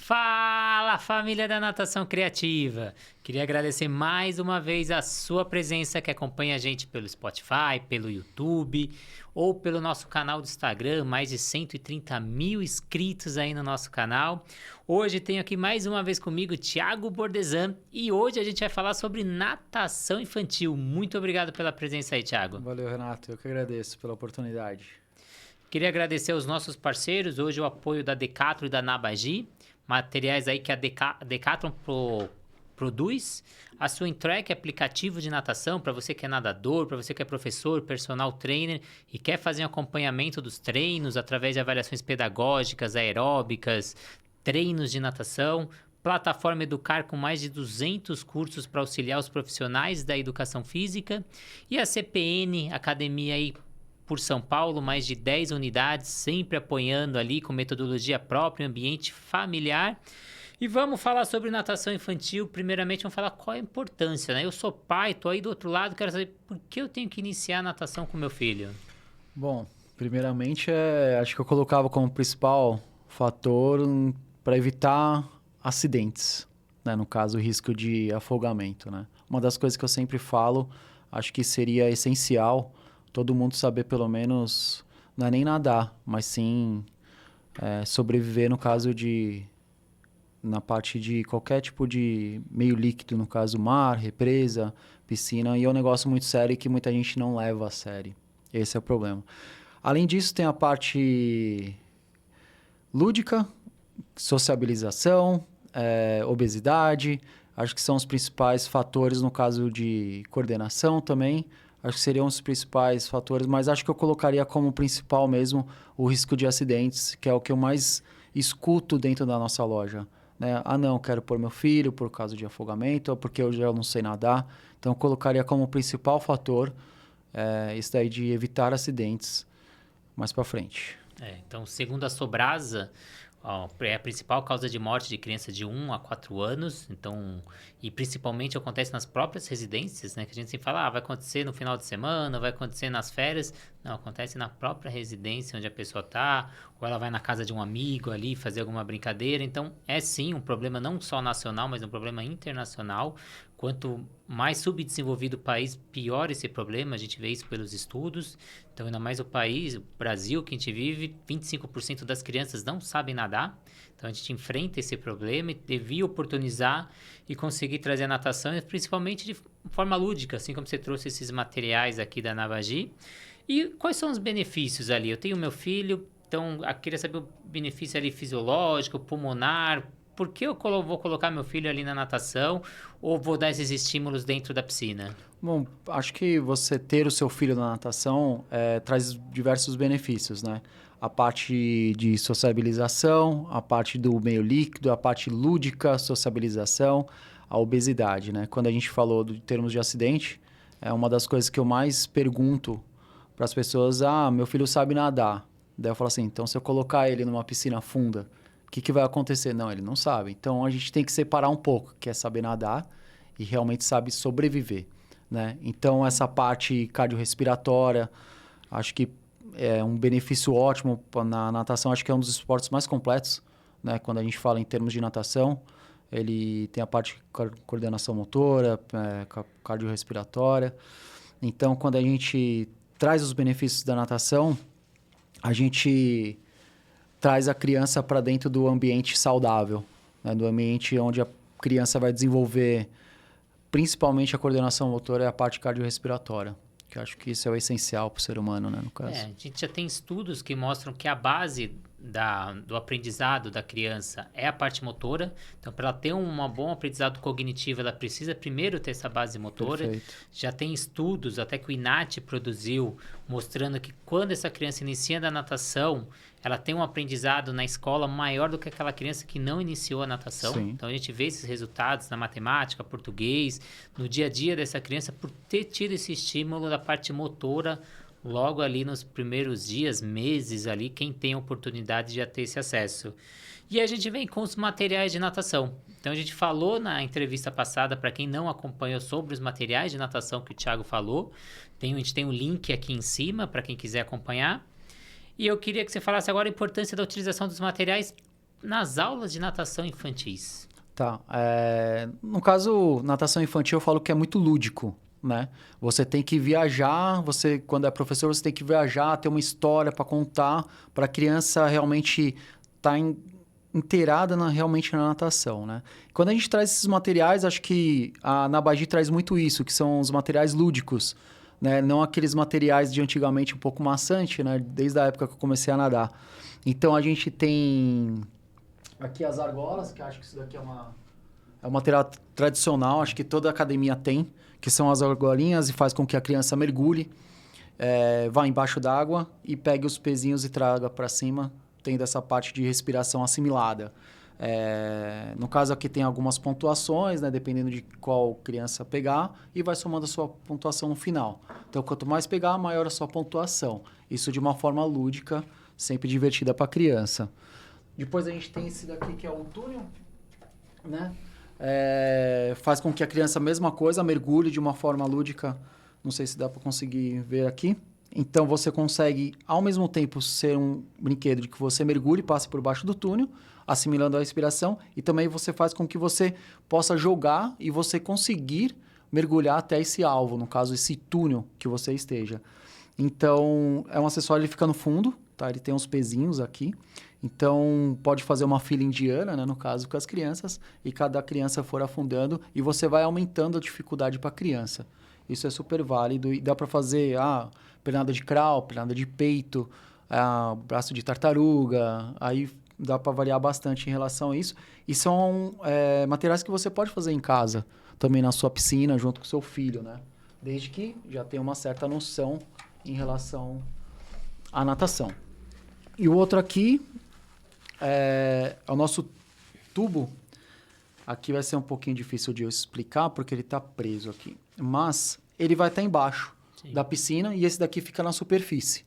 Fala, família da Natação Criativa! Queria agradecer mais uma vez a sua presença que acompanha a gente pelo Spotify, pelo YouTube ou pelo nosso canal do Instagram, mais de 130 mil inscritos aí no nosso canal. Hoje tenho aqui mais uma vez comigo Thiago Bordesan e hoje a gente vai falar sobre natação infantil. Muito obrigado pela presença aí, Thiago. Valeu, Renato. Eu que agradeço pela oportunidade. Queria agradecer aos nossos parceiros, hoje o apoio da Decathlon e da Nabagi, materiais aí que a Decathlon produz, a Swim Track, aplicativo de natação para você que é nadador, para você que é professor, personal trainer e quer fazer um acompanhamento dos treinos através de avaliações pedagógicas, aeróbicas, treinos de natação. Plataforma Educar com mais de 200 cursos para auxiliar os profissionais da educação física e a CPN, academia aí por São Paulo, mais de 10 unidades, sempre apoiando ali com metodologia própria, ambiente familiar. E vamos falar sobre natação infantil. Primeiramente, vamos falar qual a importância, né? Eu sou pai, tô aí do outro lado, quero saber por que eu tenho que iniciar a natação com meu filho. Bom, primeiramente, acho que eu colocava como principal fator para evitar acidentes, né? No caso, o risco de afogamento, né? Uma das coisas que eu sempre falo, acho que seria essencial todo mundo saber pelo menos, não é nem nadar, mas sim sobreviver no caso na parte de qualquer tipo de meio líquido, no caso mar, represa, piscina, e é um negócio muito sério que muita gente não leva a sério. Esse é o problema. Além disso, tem a parte lúdica, sociabilização, obesidade, acho que são os principais fatores no caso de coordenação também. Acho que seriam os principais fatores, mas acho que eu colocaria como principal mesmo o risco de acidentes, que é o que eu mais escuto dentro da nossa loja. Né? Ah, não, quero pôr meu filho por causa de afogamento, ou porque eu já não sei nadar. Então, eu colocaria como principal fator isso daí de evitar acidentes mais para frente. Então, segundo a Sobrasa, é a principal causa de morte de criança de 1 a 4 anos, então, e principalmente acontece nas próprias residências, né? Que a gente sempre fala, vai acontecer no final de semana, vai acontecer nas férias. Não, acontece na própria residência onde a pessoa está, ou ela vai na casa de um amigo ali fazer alguma brincadeira. Então, é sim um problema não só nacional, mas um problema internacional. Quanto mais subdesenvolvido o país, pior esse problema. A gente vê isso pelos estudos. Então, ainda mais o país, o Brasil que a gente vive, 25% das crianças não sabem nadar. Então, a gente enfrenta esse problema e devia oportunizar e conseguir trazer a natação, principalmente de forma lúdica, assim como você trouxe esses materiais aqui da Navagi. E quais são os benefícios ali? Eu tenho meu filho, então eu queria saber o benefício ali fisiológico, pulmonar. Por que eu vou colocar meu filho ali na natação ou vou dar esses estímulos dentro da piscina? Bom, acho que você ter o seu filho na natação traz diversos benefícios, né? A parte de sociabilização, a parte do meio líquido, a parte lúdica, sociabilização, a obesidade, né? Quando a gente falou de termos de acidente, é uma das coisas que eu mais pergunto para as pessoas, meu filho sabe nadar. Daí eu falo assim, então se eu colocar ele numa piscina funda, o que vai acontecer? Não, ele não sabe. Então, a gente tem que separar um pouco, que é saber nadar e realmente sabe sobreviver, né? Então, essa parte cardiorrespiratória, acho que é um benefício ótimo na natação. Acho que é um dos esportes mais completos, né? Quando a gente fala em termos de natação, ele tem a parte de coordenação motora, cardiorrespiratória. Então, quando a gente traz os benefícios da natação, a gente traz a criança para dentro do ambiente saudável, né? Do ambiente onde a criança vai desenvolver principalmente a coordenação motora e a parte cardiorrespiratória, que eu acho que isso é o essencial para o ser humano, né, no caso. A gente já tem estudos que mostram que a base do aprendizado da criança é a parte motora. Então, para ela ter um bom aprendizado cognitivo, ela precisa primeiro ter essa base motora. Perfeito. Já tem estudos, até que o INAT produziu, mostrando que quando essa criança inicia da natação, ela tem um aprendizado na escola maior do que aquela criança que não iniciou a natação. Sim. Então, a gente vê esses resultados na matemática, português, no dia a dia dessa criança, por ter tido esse estímulo da parte motora logo ali nos primeiros dias, meses ali, quem tem a oportunidade de já ter esse acesso. E a gente vem com os materiais de natação. Então, a gente falou na entrevista passada, para quem não acompanhou, sobre os materiais de natação que o Thiago falou. A gente tem um link aqui em cima, para quem quiser acompanhar. E eu queria que você falasse agora a importância da utilização dos materiais nas aulas de natação infantis? Tá. No caso, natação infantil, eu falo que é muito lúdico, né? Você tem que viajar, quando é professor, você tem que viajar, ter uma história para contar, para a criança realmente estar inteirada realmente na natação, né? Quando a gente traz esses materiais, acho que a Nabagi traz muito isso, que são os materiais lúdicos, né? Não aqueles materiais de antigamente um pouco maçante, né? Desde a época que eu comecei a nadar. Então, a gente tem aqui as argolas, que acho que isso daqui é um material tradicional, acho que toda academia tem, que são as argolinhas e faz com que a criança mergulhe, vá embaixo d'água e pegue os pezinhos e traga para cima, tendo essa parte de respiração assimilada. No caso aqui tem algumas pontuações, né, dependendo de qual criança pegar, e vai somando a sua pontuação no final. Então, quanto mais pegar, maior a sua pontuação. Isso de uma forma lúdica, sempre divertida para a criança. Depois a gente tem esse daqui que é o túnel, né? Faz com que a criança, a mesma coisa, mergulhe de uma forma lúdica. Não sei se dá para conseguir ver aqui. Então, você consegue, ao mesmo tempo, ser um brinquedo de que você mergulhe e passe por baixo do túnel, assimilando a respiração, e também você faz com que você possa jogar e você conseguir mergulhar até esse alvo, no caso, esse túnel que você esteja. Então, é um acessório, ele fica no fundo, tá? Ele tem uns pezinhos aqui. Então, pode fazer uma fila indiana, né, no caso, com as crianças, e cada criança for afundando, e você vai aumentando a dificuldade para a criança. Isso é super válido e dá para fazer pernada de crawl, pernada de peito, braço de tartaruga, aí dá para variar bastante em relação a isso. E são materiais que você pode fazer em casa, também na sua piscina, junto com o seu filho, né? Desde que já tenha uma certa noção em relação à natação. E o outro aqui é o nosso tubo. Aqui vai ser um pouquinho difícil de eu explicar, porque ele está preso aqui. Mas ele vai estar embaixo da piscina e esse daqui fica na superfície.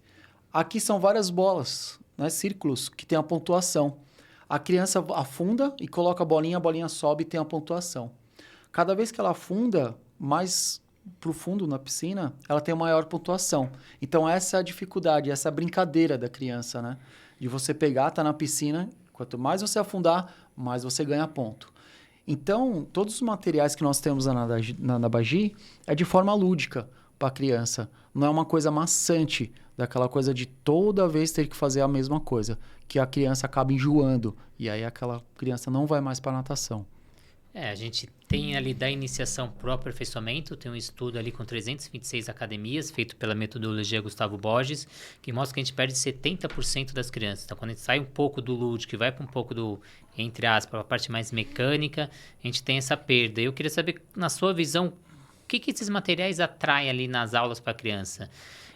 Aqui são várias bolas, né, círculos, que tem a pontuação. A criança afunda e coloca a bolinha sobe e tem a pontuação. Cada vez que ela afunda mais profundo na piscina, ela tem uma maior pontuação. Então, essa é a dificuldade, essa é a brincadeira da criança, né? De você pegar, tá na piscina, quanto mais você afundar, mais você ganha ponto. Então, todos os materiais que nós temos na Nabagi é de forma lúdica para a criança. Não é uma coisa maçante, daquela coisa de toda vez ter que fazer a mesma coisa, que a criança acaba enjoando. E aí aquela criança não vai mais para a natação. A gente tem ali da iniciação pro aperfeiçoamento, tem um estudo ali com 326 academias, feito pela metodologia Gustavo Borges, que mostra que a gente perde 70% das crianças. Então, quando a gente sai um pouco do lúdico e vai para um pouco do, entre aspas, a parte mais mecânica, a gente tem essa perda. Eu queria saber, na sua visão, o que esses materiais atraem ali nas aulas para a criança?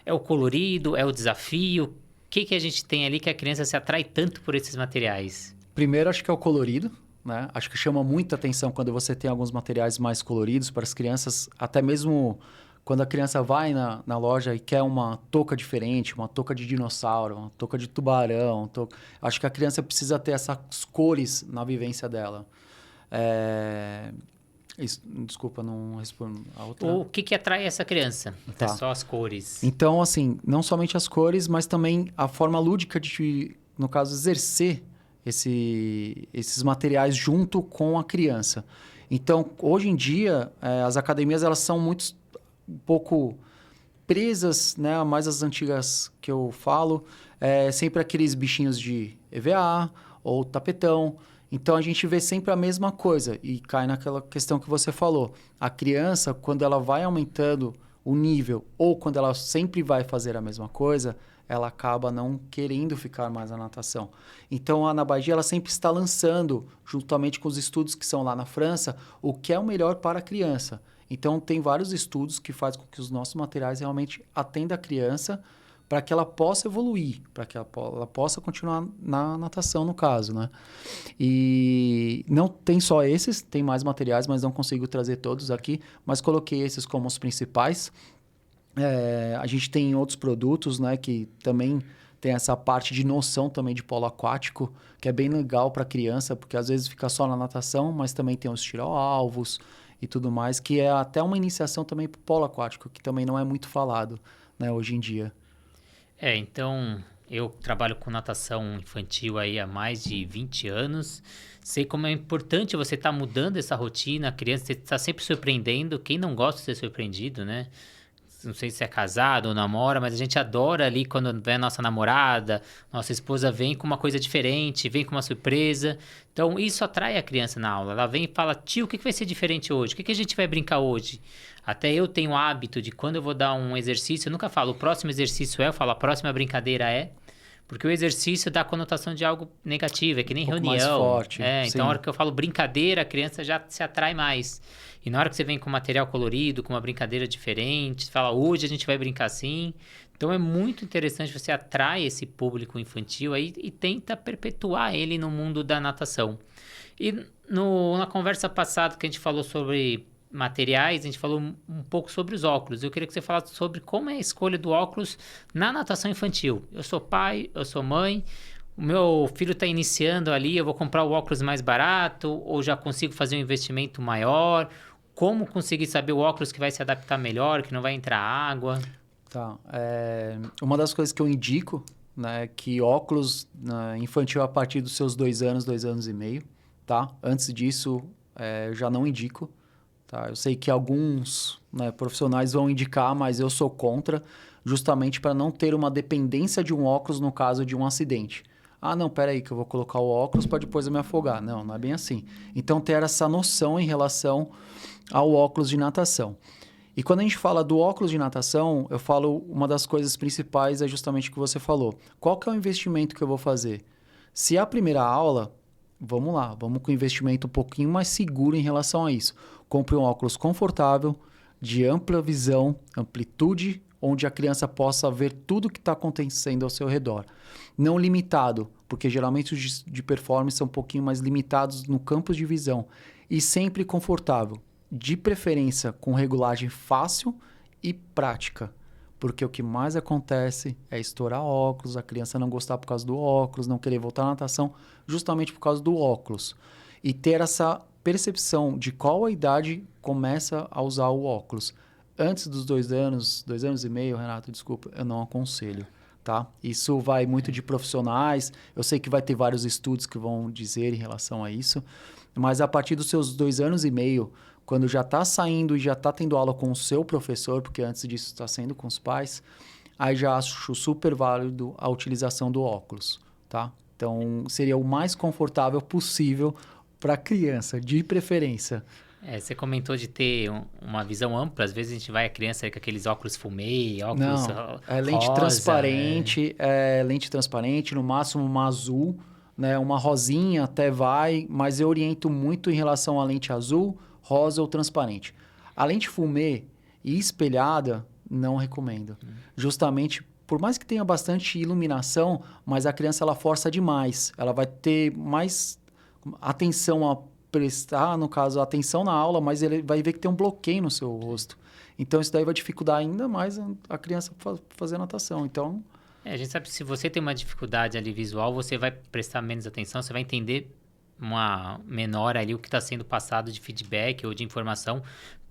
É o colorido? É o desafio? O que a gente tem ali que a criança se atrai tanto por esses materiais? Primeiro, acho que é o colorido. Né? Acho que chama muita atenção quando você tem alguns materiais mais coloridos para as crianças, até mesmo quando a criança vai na loja e quer uma touca diferente, uma touca de dinossauro, uma touca de tubarão. Acho que a criança precisa ter essas cores na vivência dela. Desculpa, não respondo a outra. O que atrai essa criança? Tá. É só as cores. Então, assim, não somente as cores, mas também a forma lúdica de, no caso, exercer esses materiais junto com a criança. Então, hoje em dia, as academias elas são um pouco presas, né? Mais as antigas que eu falo, sempre aqueles bichinhos de EVA ou tapetão. Então, a gente vê sempre a mesma coisa e cai naquela questão que você falou. A criança, quando ela vai aumentando o nível ou quando ela sempre vai fazer a mesma coisa, ela acaba não querendo ficar mais na natação. Então, a Nabagi, ela sempre está lançando, juntamente com os estudos que são lá na França, o que é o melhor para a criança. Então, tem vários estudos que fazem com que os nossos materiais realmente atendam a criança para que ela possa evoluir, para que ela possa continuar na natação, no caso, né? E não tem só esses, tem mais materiais, mas não consigo trazer todos aqui, mas coloquei esses como os principais. A gente tem outros produtos, né, que também tem essa parte de noção também de polo aquático, que é bem legal para criança, porque às vezes fica só na natação, mas também tem os tiro-alvos e tudo mais, que é até uma iniciação também para o polo aquático, que também não é muito falado, né, hoje em dia. Então, Eu trabalho com natação infantil aí há mais de 20 anos. Sei como é importante você estar mudando essa rotina, a criança está sempre surpreendendo. Quem não gosta de ser surpreendido, né? Não sei se é casado ou namora, mas a gente adora ali quando vem a nossa namorada, nossa esposa vem com uma coisa diferente, vem com uma surpresa. Então, isso atrai a criança na aula. Ela vem e fala, tio, o que vai ser diferente hoje? O que a gente vai brincar hoje? Até eu tenho o hábito de quando eu vou dar um exercício, eu nunca falo, o próximo exercício é, eu falo, a próxima brincadeira é. Porque o exercício dá a conotação de algo negativo, é que nem pouco reunião. mais forte, Então sim. na hora que eu falo brincadeira, a criança já se atrai mais. E na hora que você vem com material colorido, com uma brincadeira diferente, você fala, hoje a gente vai brincar assim. Então é muito interessante, você atrai esse público infantil aí e tenta perpetuar ele no mundo da natação. E na conversa passada que a gente falou sobre materiais, a gente falou um pouco sobre os óculos. Eu queria que você falasse sobre como é a escolha do óculos na natação infantil. Eu sou pai, eu sou mãe, o meu filho está iniciando ali, eu vou comprar o óculos mais barato ou já consigo fazer um investimento maior? Como conseguir saber o óculos que vai se adaptar melhor, que não vai entrar água? Tá. Uma das coisas que eu indico, né, é que óculos infantil a partir dos seus 2 anos, 2 anos e meio, tá? Antes disso, eu já não indico, tá? Eu sei que alguns, né, profissionais vão indicar, mas eu sou contra, justamente para não ter uma dependência de um óculos no caso de um acidente. Ah, não, peraí, que eu vou colocar o óculos para depois eu me afogar. Não, não é bem assim. Então, ter essa noção em relação ao óculos de natação. E quando a gente fala do óculos de natação, eu falo, uma das coisas principais é justamente o que você falou. Qual que é o investimento que eu vou fazer? Se é a primeira aula, vamos lá, vamos com um investimento um pouquinho mais seguro em relação a isso. Compre um óculos confortável, de ampla visão, amplitude, onde a criança possa ver tudo que está acontecendo ao seu redor. Não limitado, porque geralmente os de performance são um pouquinho mais limitados no campo de visão. E sempre confortável, de preferência com regulagem fácil e prática. Porque o que mais acontece é estourar óculos, a criança não gostar por causa do óculos, não querer voltar à natação justamente por causa do óculos. E ter essa percepção de qual a idade começa a usar o óculos. Antes dos 2 anos, 2 anos e meio, Renato, desculpa, eu não aconselho, tá? Isso vai muito de profissionais, eu sei que vai ter vários estudos que vão dizer em relação a isso, mas a partir dos seus 2 anos e meio, quando já está saindo e já está tendo aula com o seu professor, porque antes disso está sendo com os pais, aí já acho super válido a utilização do óculos, tá? Então, seria o mais confortável possível para a criança, de preferência. Você comentou de ter uma visão ampla. Às vezes a gente vai a criança com aqueles óculos fumê, óculos Não, rosa. lente transparente, no máximo uma azul, né? Uma rosinha até vai, mas eu oriento muito em relação à lente azul, rosa ou transparente. A lente fumê e espelhada, não recomendo. Justamente, por mais que tenha bastante iluminação, mas a criança ela força demais. Ela vai ter mais atenção a prestar, no caso, atenção na aula, mas ele vai ver que tem um bloqueio no seu rosto. Então, isso daí vai dificultar ainda mais a criança fazer natação. Então, A gente sabe que se você tem uma dificuldade ali visual, você vai prestar menos atenção, você vai entender uma menor ali o que está sendo passado de feedback ou de informação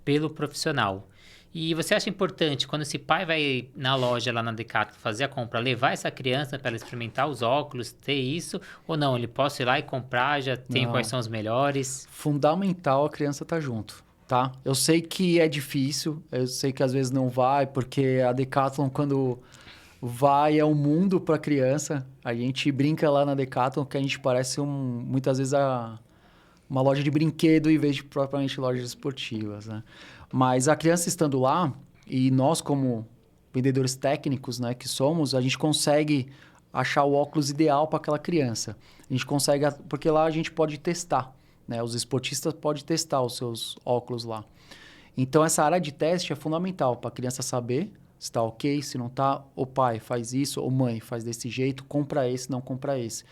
pelo profissional. E você acha importante, quando esse pai vai na loja lá na Decathlon fazer a compra, levar essa criança para ela experimentar os óculos, ter isso? Ou não, ele possa ir lá e comprar, já tem não. quais são os melhores? Fundamental a criança estar junto, tá? Eu sei que é difícil, eu sei que às vezes não vai, porque a Decathlon, quando vai, é um mundo para criança. A gente brinca lá na Decathlon que a gente parece muitas vezes uma loja de brinquedo em vez de propriamente lojas esportivas, né? Mas a criança estando lá, e nós como vendedores técnicos, né, que somos, a gente consegue achar o óculos ideal para aquela criança. A gente consegue, porque lá a gente pode testar, né? Os esportistas podem testar os seus óculos lá. Então, essa área de teste é fundamental para a criança saber se está ok, se não está. O pai faz isso, ou mãe faz desse jeito, compra esse, não compra esse.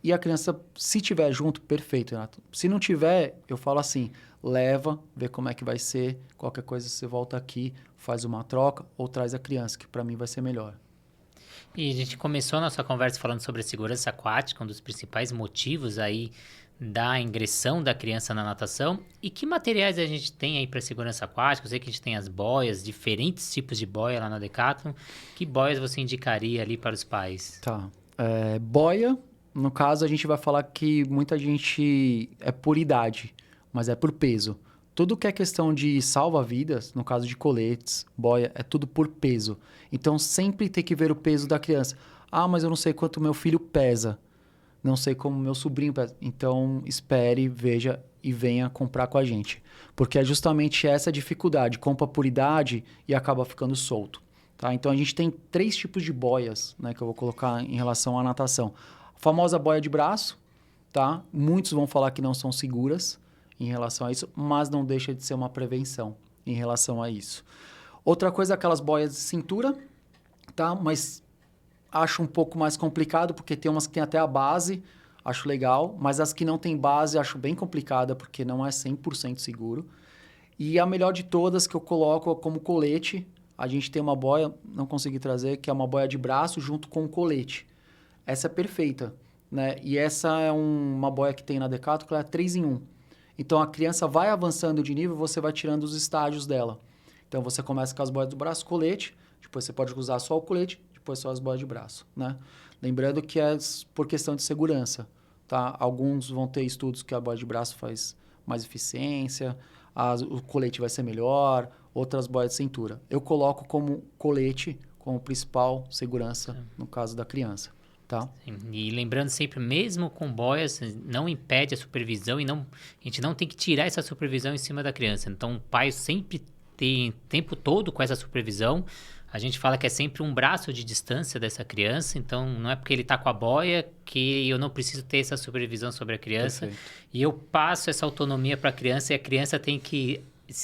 E a criança, se tiver junto, perfeito, Renato. Se não tiver, eu falo assim, leva, vê como é que vai ser, qualquer coisa você volta aqui, faz uma troca ou traz a criança, que para mim vai ser melhor. E a gente começou a nossa conversa falando sobre a segurança aquática, um dos principais motivos aí da ingressão da criança na natação. E que materiais a gente tem aí para segurança aquática? Eu sei que a gente tem as boias, diferentes tipos de boia lá na Decathlon. Que boias você indicaria ali para os pais? Tá. Boia, no caso, a gente vai falar que muita gente é por idade, mas é por peso. Tudo que é questão de salva-vidas, no caso de coletes, boia, é tudo por peso. Então, sempre tem que ver o peso da criança. Ah, mas eu não sei quanto meu filho pesa. Não sei como meu sobrinho pesa. Então, espere, veja e venha comprar com a gente. Porque é justamente essa dificuldade. Compra por idade e acaba ficando solto. Tá? Então, a gente tem 3 tipos de boias, né, que eu vou colocar em relação à natação. A famosa boia de braço, tá? Muitos vão falar que não são seguras em relação a isso, mas não deixa de ser uma prevenção em relação a isso. Outra coisa é aquelas boias de cintura, tá? Mas acho um pouco mais complicado, porque tem umas que tem até a base, acho legal, mas as que não tem base acho bem complicada, porque não é 100% seguro. E a melhor de todas que eu coloco como colete, a gente tem uma boia, não consegui trazer, que é uma boia de braço junto com um colete. Essa é perfeita, né? E essa é uma boia que tem na Decathlon, que ela é 3 em 1. Então, a criança vai avançando de nível, você vai tirando os estágios dela. Então, você começa com as boias do braço, colete, depois você pode usar só o colete, depois só as boias de braço, né? Lembrando que é por questão de segurança, tá? Alguns vão ter estudos que a boia de braço faz mais eficiência, o colete vai ser melhor, outras boias de cintura. Eu coloco como colete, como principal segurança, no caso da criança. Tá. Sim. E lembrando sempre, mesmo com boias, não impede a supervisão e a gente não tem que tirar essa supervisão em cima da criança. Então, o pai sempre tem o tempo todo com essa supervisão. A gente fala que é sempre um braço de distância dessa criança, então não é porque ele está com a boia que eu não preciso ter essa supervisão sobre a criança. Perfeito. E eu passo essa autonomia para a criança e a criança tem que,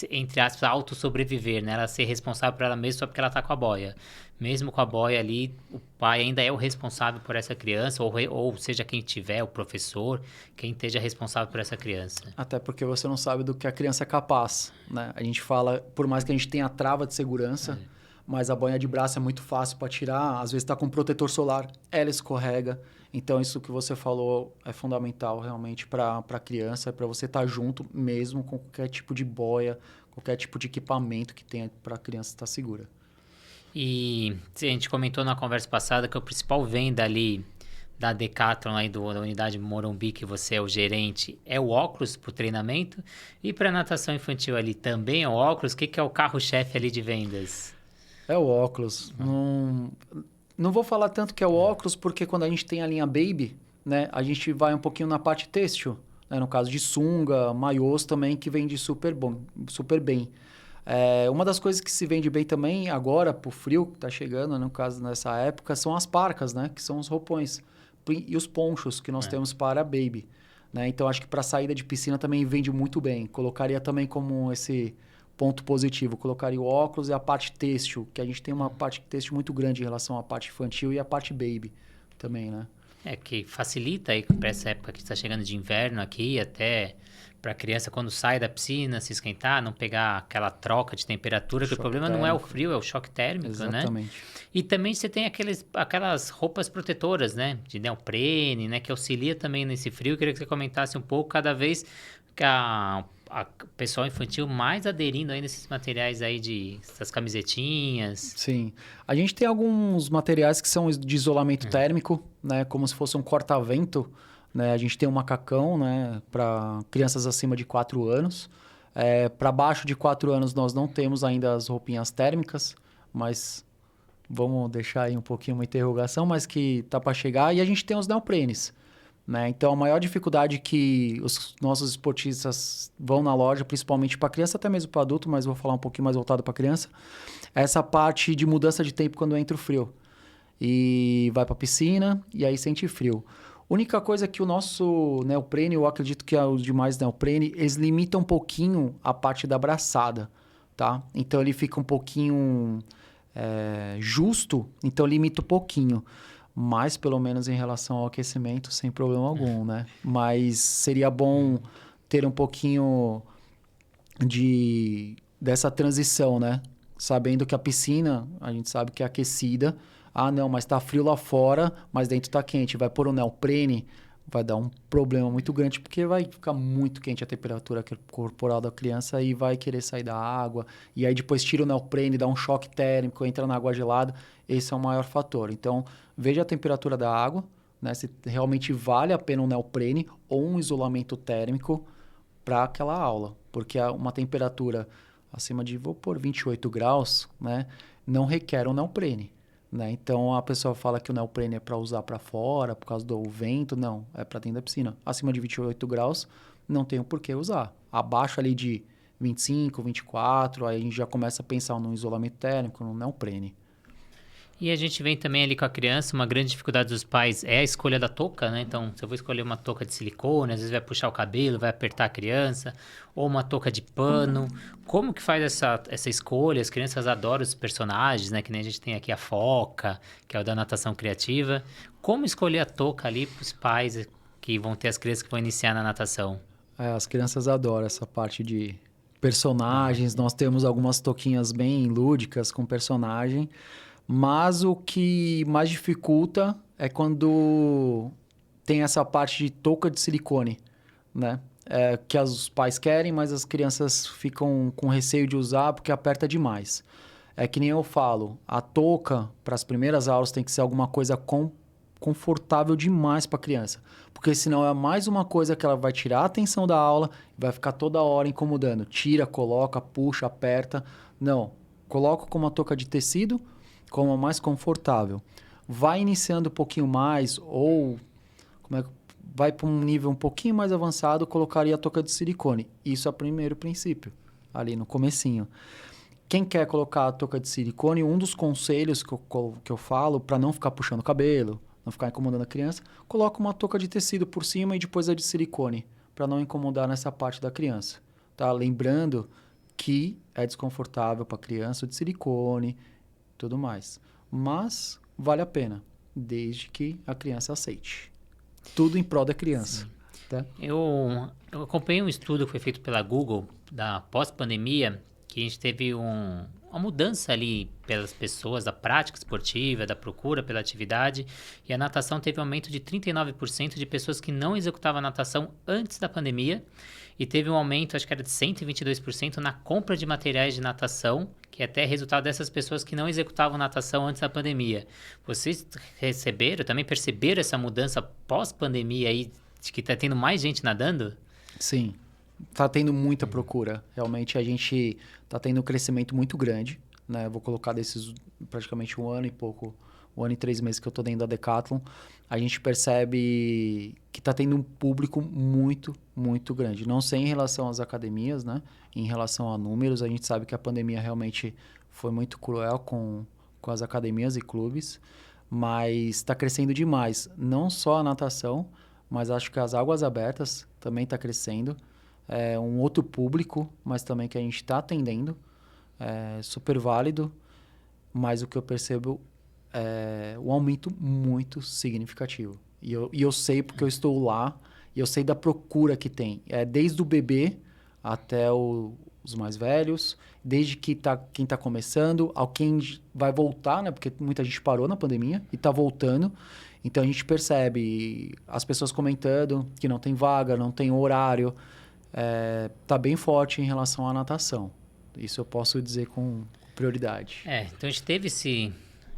entre aspas, auto-sobreviver, né? Ela ser responsável por ela mesma só porque ela está com a boia. Mesmo com a boia ali, o pai ainda é o responsável por essa criança, ou seja, quem tiver, o professor, quem esteja responsável por essa criança. Até porque você não sabe do que a criança é capaz, né? A gente fala, por mais que a gente tenha a trava de segurança, mas a boia de braço é muito fácil para tirar. Às vezes está com protetor solar, ela escorrega. Então, isso que você falou é fundamental realmente para a criança, para você estar junto mesmo com qualquer tipo de boia, qualquer tipo de equipamento que tenha para a criança estar segura. E a gente comentou na conversa passada que o principal venda ali da Decathlon, aí da unidade Morumbi, que você é o gerente, é o óculos para o treinamento. E para natação infantil ali também é o óculos? O que é o carro-chefe ali de vendas? É o óculos. Não vou falar tanto que é o óculos, porque quando a gente tem a linha Baby, né, a gente vai um pouquinho na parte têxtil, né, no caso de sunga, maiôs também, que vende super bem. Uma das coisas que se vende bem também agora, pro frio que tá chegando, no caso nessa época, são as parcas, né, que são os roupões. E os ponchos que nós temos para Baby. Né? Então, acho que para saída de piscina também vende muito bem. Colocaria também como esse ponto positivo. Colocaria o óculos e a parte têxtil, que a gente tem uma parte têxtil muito grande em relação à parte infantil e à parte baby também, né? Que facilita aí para essa época que está chegando de inverno aqui, até para a criança quando sai da piscina se esquentar, não pegar aquela troca de temperatura, que o problema não é o frio, é o choque térmico, Exatamente. né? E também você tem aquelas roupas protetoras, né? De neoprene, né? Que auxilia também nesse frio. Eu queria que você comentasse um pouco, cada vez que a pessoal infantil mais aderindo aí nesses materiais aí essas camisetinhas. Sim. A gente tem alguns materiais que são de isolamento térmico, né? Como se fosse um corta-vento, né? A gente tem um macacão, né? Para crianças acima de 4 anos. Para baixo de 4 anos nós não temos ainda as roupinhas térmicas, mas vamos deixar aí um pouquinho uma interrogação, mas que tá para chegar. E a gente tem os neoprenes. Né? Então, a maior dificuldade que os nossos esportistas vão na loja, principalmente para criança, até mesmo para adulto, mas vou falar um pouquinho mais voltado para criança, é essa parte de mudança de tempo quando entra o frio. E vai para a piscina e aí sente frio. Única coisa é que o nosso neoprene, eu acredito que os demais neoprene, eles limitam um pouquinho a parte da braçada, tá? Então, ele fica um pouquinho justo, então limita um pouquinho. Mas, pelo menos em relação ao aquecimento, sem problema algum, né? Mas seria bom ter um pouquinho dessa transição, né? Sabendo que a piscina, a gente sabe que é aquecida. Ah, não, mas tá frio lá fora, mas dentro tá quente. Vai pôr o neoprene, vai dar um problema muito grande, porque vai ficar muito quente a temperatura corporal da criança e vai querer sair da água. E aí depois tira o neoprene, dá um choque térmico, entra na água gelada. Esse é o maior fator. Então, veja a temperatura da água, né? Se realmente vale a pena um neoprene ou um isolamento térmico para aquela aula. Porque uma temperatura acima de, vou pôr 28 graus, né? Não requer um neoprene. Né? Então, a pessoa fala que o neoprene é para usar para fora, por causa do vento. Não, é para dentro da piscina. Acima de 28 graus, não tem o porquê usar. Abaixo ali de 25, 24, aí a gente já começa a pensar num isolamento térmico, num neoprene. E a gente vem também ali com a criança, uma grande dificuldade dos pais é a escolha da touca, né? Então, se eu vou escolher uma touca de silicone, às vezes vai puxar o cabelo, vai apertar a criança, ou uma touca de pano. Como que faz essa escolha? As crianças adoram os personagens, né? Que nem a gente tem aqui a Foca, que é o da natação criativa. Como escolher a touca ali para os pais que vão ter as crianças que vão iniciar na natação? As crianças adoram essa parte de personagens. Nós temos algumas touquinhas bem lúdicas com personagem. Mas o que mais dificulta é quando tem essa parte de touca de silicone, né? Que os pais querem, mas as crianças ficam com receio de usar porque aperta demais. É que nem eu falo, a touca para as primeiras aulas tem que ser alguma coisa confortável demais para a criança. Porque senão é mais uma coisa que ela vai tirar a atenção da aula e vai ficar toda hora incomodando. Tira, coloca, puxa, aperta. Não, coloca com uma touca de tecido como a mais confortável. Vai iniciando um pouquinho mais ou vai para um nível um pouquinho mais avançado, colocaria a touca de silicone. Isso é o primeiro princípio, ali no comecinho. Quem quer colocar a touca de silicone, um dos conselhos que eu falo para não ficar puxando o cabelo, não ficar incomodando a criança, coloca uma touca de tecido por cima e depois a de silicone, para não incomodar nessa parte da criança. Tá? Lembrando que é desconfortável para a criança o de silicone, tudo mais. Mas vale a pena, desde que a criança aceite. Tudo em prol da criança. Tá? Eu acompanhei um estudo que foi feito pela Google da pós-pandemia, que a gente teve uma mudança ali pelas pessoas, da prática esportiva, da procura pela atividade, e a natação teve um aumento de 39% de pessoas que não executavam a natação antes da pandemia, e teve um aumento, acho que era de 122% na compra de materiais de natação, que é até resultado dessas pessoas que não executavam natação antes da pandemia. Vocês também perceberam essa mudança pós-pandemia aí, de que está tendo mais gente nadando? Sim, está tendo muita procura. Realmente a gente está tendo um crescimento muito grande. Né? Eu vou colocar desses praticamente um ano e pouco, 1 ano e 3 meses que eu estou dentro da Decathlon, a gente percebe que está tendo um público muito, muito grande. Não sei em relação às academias, né? Em relação a números, a gente sabe que a pandemia realmente foi muito cruel com as academias e clubes, mas está crescendo demais. Não só a natação, mas acho que as águas abertas também está crescendo. É um outro público, mas também que a gente está atendendo. É super válido, mas o que eu percebo é um aumento muito significativo. E eu sei porque eu estou lá e eu sei da procura que tem. Desde o bebê até os mais velhos, desde que quem está começando, ao quem vai voltar, né? Porque muita gente parou na pandemia e está voltando. Então a gente percebe as pessoas comentando que não tem vaga, não tem horário. Tá bem forte em relação à natação. Isso eu posso dizer com prioridade. Então a gente teve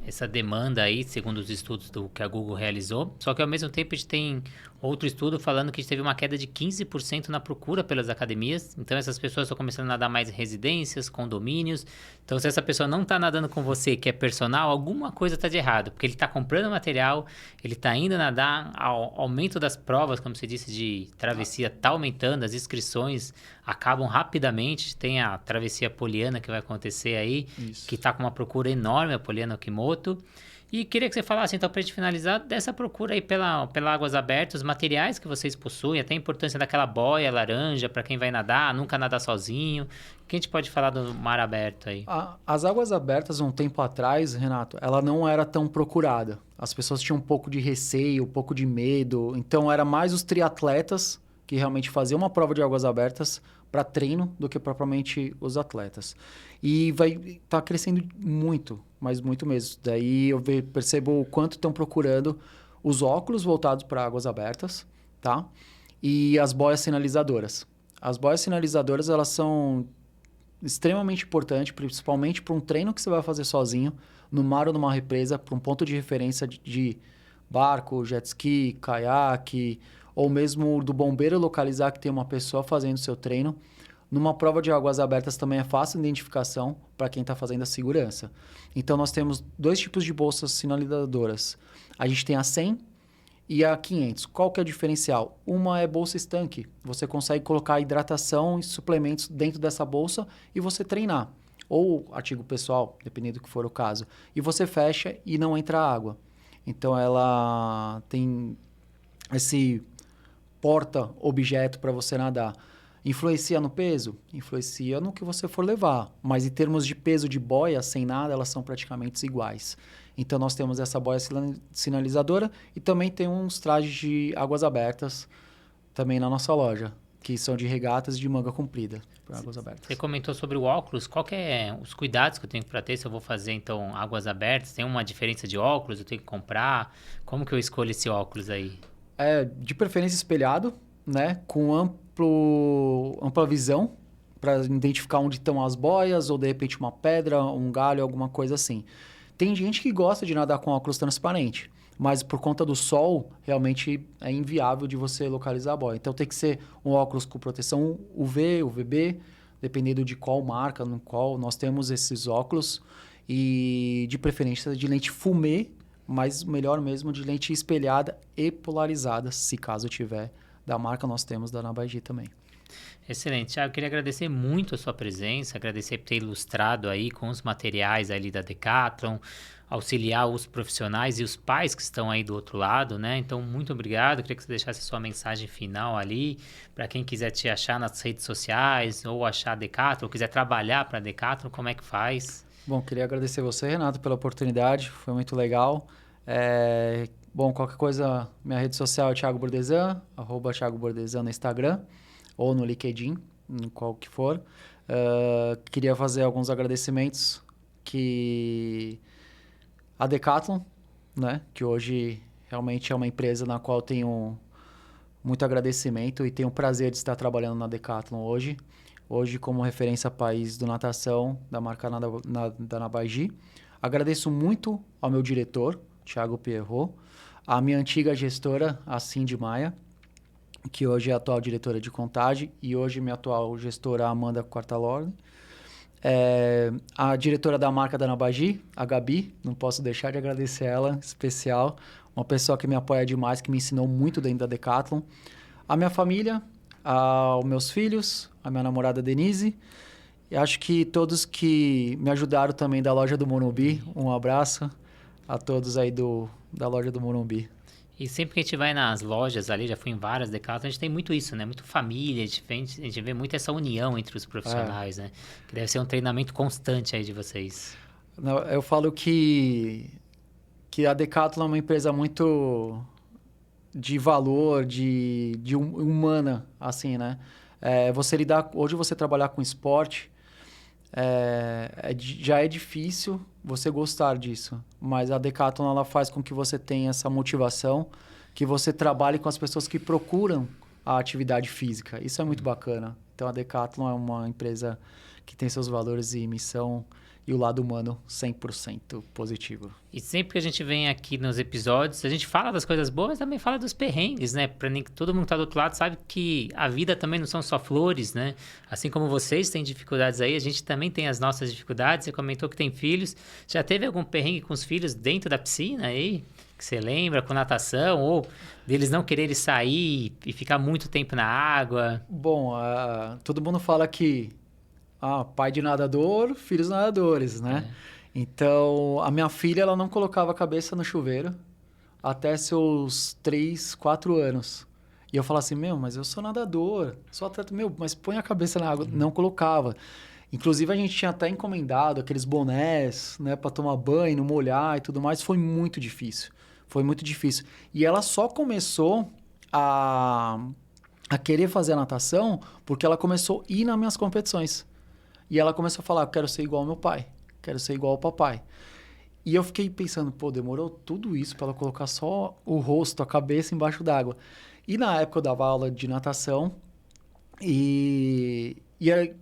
essa demanda aí, segundo os estudos que a Google realizou, só que ao mesmo tempo a gente tem outro estudo falando que a gente teve uma queda de 15% na procura pelas academias, então essas pessoas estão começando a nadar mais em residências, condomínios, então se essa pessoa não está nadando com você, que é personal, alguma coisa está de errado, porque ele está comprando material, ele está indo nadar, ao aumento das provas, como você disse, de travessia está aumentando, as inscrições acabam rapidamente, tem a travessia Poliana que vai acontecer aí, Isso. que está com uma procura enorme, a Poliana Okimoto. E queria que você falasse, então, para a gente finalizar, dessa procura aí pela Águas Abertas, os materiais que vocês possuem, até a importância daquela boia laranja para quem vai nadar, nunca nadar sozinho. O que a gente pode falar do mar aberto aí? As águas abertas, um tempo atrás, Renato, ela não era tão procurada. As pessoas tinham um pouco de receio, um pouco de medo. Então, era mais os triatletas que realmente faziam uma prova de águas abertas para treino do que propriamente os atletas. E vai estar crescendo muito, mas muito mesmo. Daí eu percebo o quanto estão procurando os óculos voltados para águas abertas, tá? E as boias sinalizadoras. As boias sinalizadoras, elas são extremamente importantes, principalmente para um treino que você vai fazer sozinho, no mar ou numa represa, para um ponto de referência de barco, jet ski, caiaque, ou mesmo do bombeiro localizar que tem uma pessoa fazendo seu treino. Numa prova de águas abertas também é fácil a identificação para quem está fazendo a segurança. Então, nós temos 2 tipos de bolsas sinalizadoras. A gente tem a 100 e a 500. Qual que é o diferencial? Uma é bolsa estanque. Você consegue colocar hidratação e suplementos dentro dessa bolsa e você treinar. Ou artigo pessoal, dependendo do que for o caso. E você fecha e não entra água. Então, ela tem esse porta-objeto para você nadar. Influencia no peso? Influencia no que você for levar. Mas em termos de peso de boia, sem nada, elas são praticamente iguais. Então, nós temos essa boia sinalizadora e também tem uns trajes de águas abertas também na nossa loja, que são de regatas e de manga comprida para águas abertas. Você comentou sobre o óculos. Qual que é os cuidados que eu tenho para ter se eu vou fazer, então, águas abertas? Tem uma diferença de óculos? Eu tenho que comprar? Como que eu escolho esse óculos aí? De preferência espelhado, né? Com ampla visão para identificar onde estão as boias ou de repente uma pedra, um galho, alguma coisa assim. Tem gente que gosta de nadar com óculos transparente, mas por conta do sol, realmente é inviável de você localizar a boia. Então tem que ser um óculos com proteção UV, UVB, dependendo de qual marca, no qual nós temos esses óculos, e de preferência de lente fumê, mas melhor mesmo de lente espelhada e polarizada, se caso tiver. Da marca nós temos da Nabaiji também. Excelente. Thiago, eu queria agradecer muito a sua presença, agradecer por ter ilustrado aí com os materiais ali da Decathlon, auxiliar os profissionais e os pais que estão aí do outro lado, né? Então, muito obrigado. Eu queria que você deixasse a sua mensagem final ali, para quem quiser te achar nas redes sociais ou achar a Decathlon, ou quiser trabalhar para a Decathlon, como é que faz? Bom, queria agradecer você, Renato, pela oportunidade, foi muito legal. Bom, qualquer coisa, minha rede social é Thiago Bordesan, @Thiago Bordesan no Instagram ou no LinkedIn, em qual que for. Queria fazer alguns agradecimentos que a Decathlon, né, que hoje realmente é uma empresa na qual tenho muito agradecimento e tenho o prazer de estar trabalhando na Decathlon hoje. Hoje, como referência país do natação, da marca da Nabaiji. Agradeço muito ao meu diretor, Thiago Pierrot, a minha antiga gestora, a Cindy Maia, que hoje é a atual diretora de contagem, e hoje minha atual gestora, Amanda Quartalorne. A diretora da marca da Nabaiji, a Gabi, não posso deixar de agradecer ela, especial, uma pessoa que me apoia demais, que me ensinou muito dentro da Decathlon. A minha família, aos meus filhos, a minha namorada Denise, e acho que todos que me ajudaram também da loja do Morumbi, um abraço a todos aí da loja do Morumbi. E sempre que a gente vai nas lojas ali, já fui em várias Decathlon, a gente tem muito isso, né? Muito família, a gente vê muito essa união entre os profissionais, né? Que deve ser um treinamento constante aí de vocês. Eu falo que a Decathlon é uma empresa muito de valor, de humana, assim, né? Hoje você trabalhar com esporte, já é difícil você gostar disso, mas a Decathlon ela faz com que você tenha essa motivação, que você trabalhe com as pessoas que procuram a atividade física. Isso é muito bacana. Então a Decathlon é uma empresa que tem seus valores e missão e o lado humano 100% positivo. E sempre que a gente vem aqui nos episódios, a gente fala das coisas boas, também fala dos perrengues, né? Pra todo mundo que tá do outro lado sabe que a vida também não são só flores, né? Assim como vocês têm dificuldades aí, a gente também tem as nossas dificuldades. Você comentou que tem filhos. Já teve algum perrengue com os filhos dentro da piscina aí? Que você lembra, com natação? Ou deles não quererem sair e ficar muito tempo na água? Bom, todo mundo fala que pai de nadador, filhos nadadores, né? Então, a minha filha, ela não colocava a cabeça no chuveiro até seus 3, 4 anos. E eu falava assim, mas eu sou nadador, sou atleta, mas põe a cabeça na água. Não colocava. Inclusive, a gente tinha até encomendado aqueles bonés, né, para tomar banho, não molhar e tudo mais. Foi muito difícil. Foi muito difícil. E ela só começou a querer fazer a natação porque ela começou a ir nas minhas competições. E ela começou a falar, eu quero ser igual ao meu pai, quero ser igual ao papai. E eu fiquei pensando, demorou tudo isso para ela colocar só o rosto, a cabeça embaixo d'água. E na época eu dava aula de natação e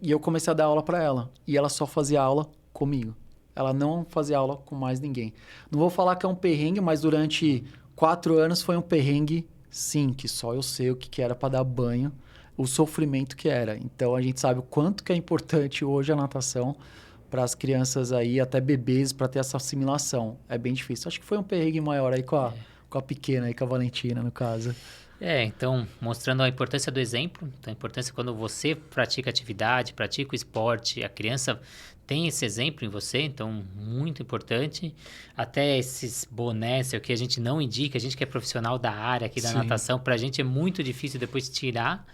eu comecei a dar aula para ela. E ela só fazia aula comigo. Ela não fazia aula com mais ninguém. Não vou falar que é um perrengue, mas durante 4 anos foi um perrengue, sim, que só eu sei o que era para dar banho, o sofrimento que era. Então a gente sabe o quanto que é importante hoje a natação para as crianças aí, até bebês, para ter essa assimilação. É bem difícil. Acho que foi um perrengue maior aí com a pequena, aí com a Valentina, no caso. Então, mostrando a importância do exemplo, então, a importância quando você pratica atividade, pratica o esporte, a criança tem esse exemplo em você, então, muito importante. Até esses bonés, é o que a gente não indica, a gente que é profissional da área aqui da Sim. natação, para a gente é muito difícil depois tirar.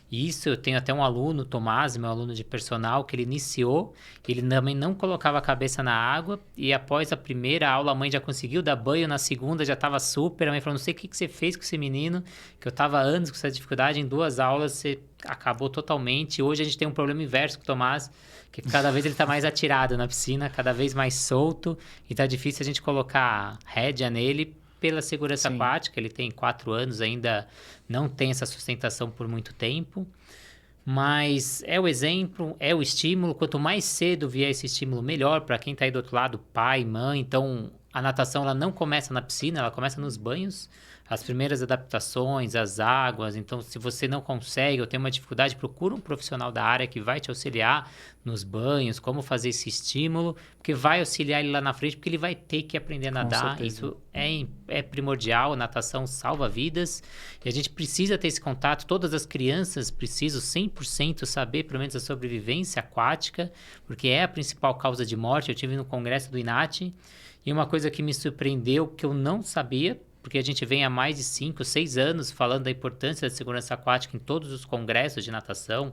E isso, eu tenho até um aluno, Tomás, meu aluno de personal, que ele iniciou, ele também não colocava a cabeça na água, e após a primeira aula, a mãe já conseguiu dar banho, na segunda já estava super, a mãe falou, não sei o que você fez com esse menino, que eu estava anos com essa dificuldade, em 2 aulas você acabou totalmente. Hoje a gente tem um problema inverso com o Tomás, que cada vez ele está mais atirado na piscina, cada vez mais solto, e tá difícil a gente colocar rédea nele, pela segurança Sim. aquática, ele tem 4 anos, ainda não tem essa sustentação por muito tempo, mas é o exemplo, é o estímulo. Quanto mais cedo vier esse estímulo, melhor para quem está aí do outro lado, pai, mãe. Então, a natação ela não começa na piscina, ela começa nos banhos. As primeiras adaptações, as águas. Então, se você não consegue ou tem uma dificuldade, procura um profissional da área que vai te auxiliar nos banhos, como fazer esse estímulo, porque vai auxiliar ele lá na frente, porque ele vai ter que aprender a nadar. Isso é primordial, a natação salva vidas. E a gente precisa ter esse contato, todas as crianças precisam 100% saber, pelo menos, a sobrevivência aquática, porque é a principal causa de morte. Eu tive no congresso do INAT, e uma coisa que me surpreendeu, que eu não sabia, porque a gente vem há mais de 5, 6 anos falando da importância da segurança aquática em todos os congressos de natação,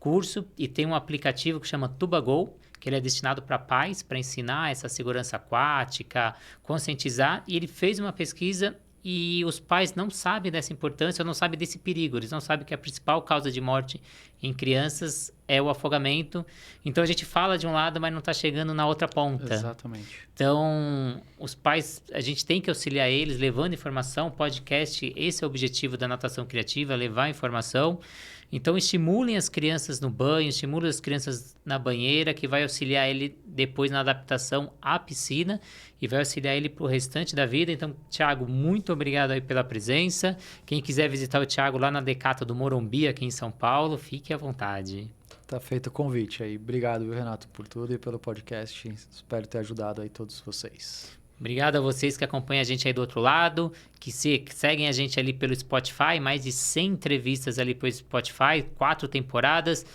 curso, e tem um aplicativo que chama TubaGo, que ele é destinado para pais, para ensinar essa segurança aquática, conscientizar, e ele fez uma pesquisa e os pais não sabem dessa importância, não sabem desse perigo, eles não sabem que a principal causa de morte em crianças é o afogamento. Então a gente fala de um lado, mas não está chegando na outra ponta. Exatamente. Então, os pais, a gente tem que auxiliar eles, levando informação. Podcast, esse é o objetivo da natação criativa, levar informação. Então, estimulem as crianças no banho, estimulem as crianças na banheira, que vai auxiliar ele depois na adaptação à piscina e vai auxiliar ele para o restante da vida. Então, Thiago, muito obrigado aí pela presença. Quem quiser visitar o Thiago lá na Decata do Morumbi, aqui em São Paulo, fique à vontade. Tá feito o convite aí. Obrigado, viu, Renato, por tudo e pelo podcast. Espero ter ajudado aí todos vocês. Obrigado a vocês que acompanham a gente aí do outro lado, que seguem a gente ali pelo Spotify, mais de 100 entrevistas ali pelo Spotify, 4 temporadas.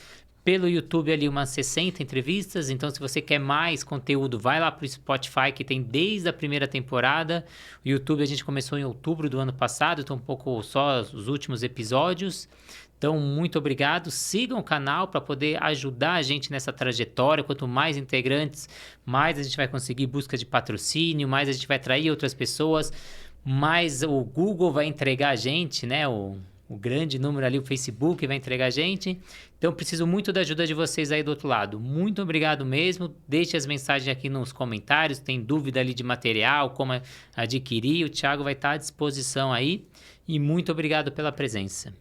Pelo YouTube ali umas 60 entrevistas, então se você quer mais conteúdo, vai lá pro Spotify, que tem desde a primeira temporada. O YouTube a gente começou em outubro do ano passado, então um pouco só os últimos episódios. Então, muito obrigado. Sigam o canal para poder ajudar a gente nessa trajetória. Quanto mais integrantes, mais a gente vai conseguir busca de patrocínio, mais a gente vai atrair outras pessoas, mais o Google vai entregar a gente, né? O grande número ali, o Facebook vai entregar a gente. Então, preciso muito da ajuda de vocês aí do outro lado. Muito obrigado mesmo. Deixe as mensagens aqui nos comentários. Tem dúvida ali de material, como adquirir. O Thiago vai estar à disposição aí. E muito obrigado pela presença.